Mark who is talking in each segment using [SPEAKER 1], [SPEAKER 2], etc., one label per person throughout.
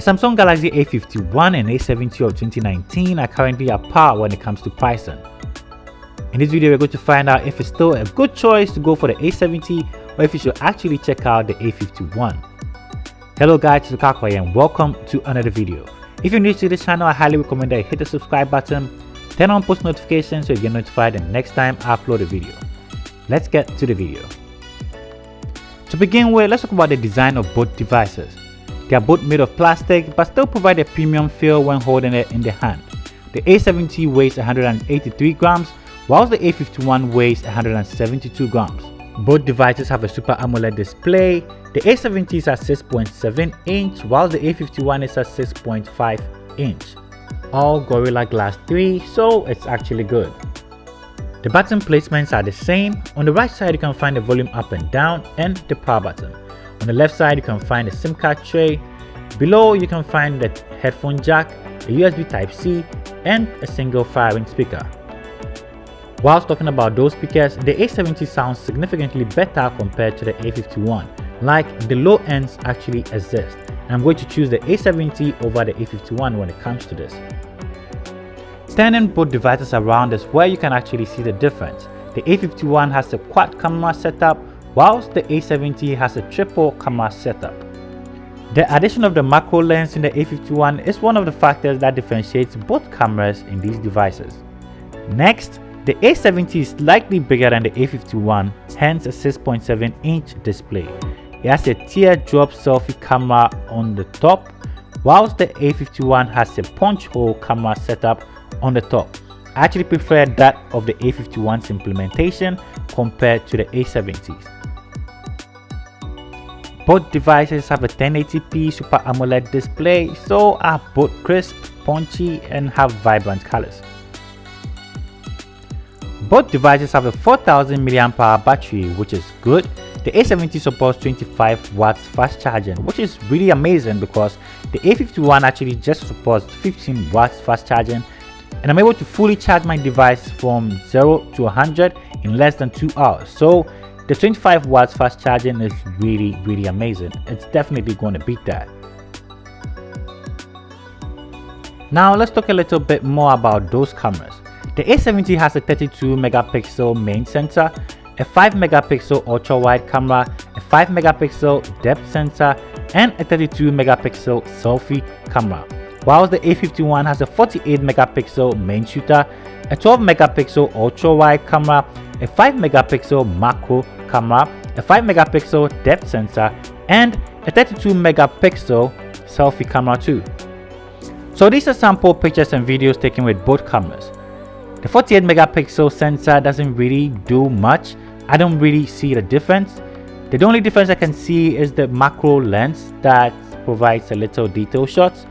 [SPEAKER 1] Samsung Galaxy A51 and A70 of 2019 are currently apart when it comes to pricing. In this video, we're going to find out if it's still a good choice to go for the A70 or if you should actually check out the A51. Hello guys, it's Rickaquaog and welcome to another video. If you're new to this channel, I highly recommend that you hit the subscribe button, turn on post notifications so you get notified the next time I upload a video. Let's get to the video. To begin with, let's talk about the design of both devices. They are both made of plastic but still provide a premium feel when holding it in the hand. The A70 weighs 183 grams, whilst the A51 weighs 172 grams. Both devices have a Super AMOLED display. The A70 is at 6.7 inch, whilst the A51 is at 6.5 inch. All Gorilla Glass 3, so it's actually good. The button placements are the same. On the right side you can find the volume up and down and the power button. On the left side you can find the SIM card tray. Below you can find the headphone jack, a USB Type-C and a single firing speaker. Whilst talking about those speakers, the A70 sounds significantly better compared to the A51, like the low ends actually exist, and I'm going to choose the A70 over the A51 when it comes to this. Turning both devices around is where you can actually see the difference. The A51 has a quad camera setup, whilst the A70 has a triple camera setup. The addition of the macro lens in the A51 is one of the factors that differentiates both cameras in these devices. Next, the A70 is slightly bigger than the A51, hence a 6.7 inch display. It has a teardrop selfie camera on the top, whilst the A51 has a punch hole camera setup on the top. I actually prefer that of the A51's implementation compared to the A70's. Both devices have a 1080p Super AMOLED display, so are both crisp, punchy and have vibrant colors. Both devices have a 4000 mAh battery, which is good. The A70 supports 25 watts fast charging, which is really amazing because the A51 actually just supports 15 watts fast charging, and I'm able to fully charge my device from 0 to 100 in less than 2 hours. So the 25 watts fast charging is really amazing. It's definitely going to beat that. Now let's talk a little bit more about those cameras. The A70 has a 32 megapixel main sensor, a 5 megapixel ultra wide camera, a 5 megapixel depth sensor and a 32 megapixel selfie camera, whilst the A51 has a 48 megapixel main shooter, a 12 megapixel ultra wide camera, a 5 megapixel macro camera, a 5 megapixel depth sensor and a 32 megapixel selfie camera too. So these are sample pictures and videos taken with both cameras. The 48 megapixel sensor doesn't really do much. I don't really see the difference. The only difference I can see is the macro lens that provides a little detail shots.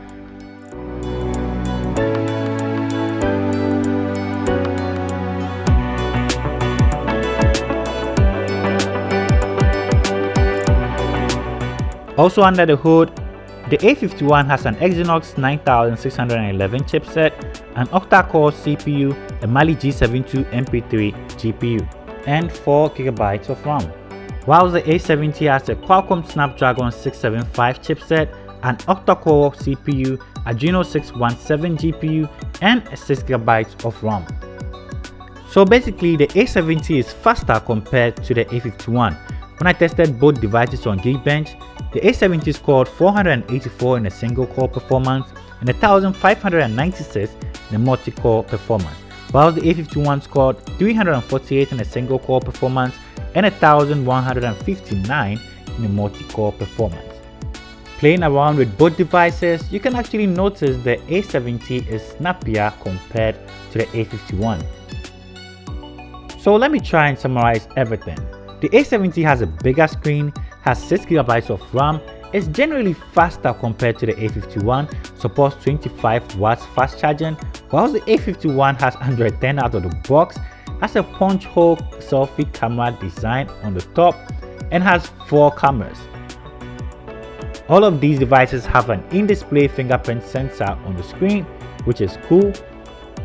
[SPEAKER 1] Also under the hood, the A51 has an Exynos 9611 chipset, an octa-core CPU, a Mali G72 MP3 GPU, and 4GB of RAM. Whilst the A70 has a Qualcomm Snapdragon 675 chipset, an octa-core CPU, Adreno 617 GPU, and 6GB of RAM. So basically the A70 is faster compared to the A51. When I tested both devices on Geekbench, the A70 scored 484 in a single core performance and 1596 in a multi-core performance, whilst the A51 scored 348 in a single core performance and 1159 in a multi-core performance. Playing around with both devices, you can actually notice the A70 is snappier compared to the A51. So let me try and summarize everything. The A70 has a bigger screen, has 6GB of RAM, is generally faster compared to the A51, supports 25 watts fast charging, whilst the A51 has Android 10 out of the box, has a punch hole selfie camera design on the top, and has 4 cameras. All of these devices have an in-display fingerprint sensor on the screen, which is cool.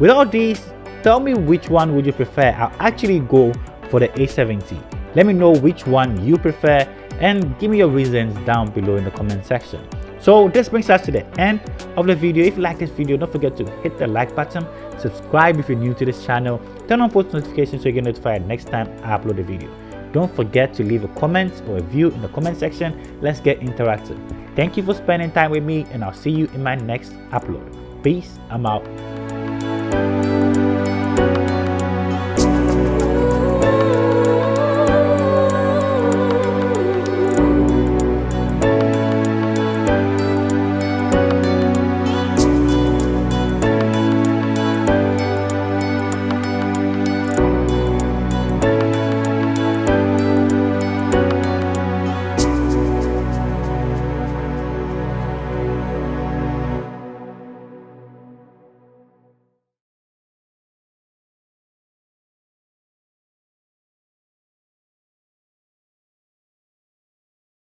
[SPEAKER 1] With all these, tell me which one would you prefer. I'll actually go for the A70. Let me know which one you prefer and give me your reasons down below in the comment section. So this brings us to the end of the video. If you like this video, don't forget to hit the like button, subscribe if you're new to this channel, turn on post notifications so you get notified next time I upload a video. Don't forget to leave a comment or a review in the comment section. Let's get interactive. Thank you for spending time with me, and I'll see you in my next upload. Peace. I'm out.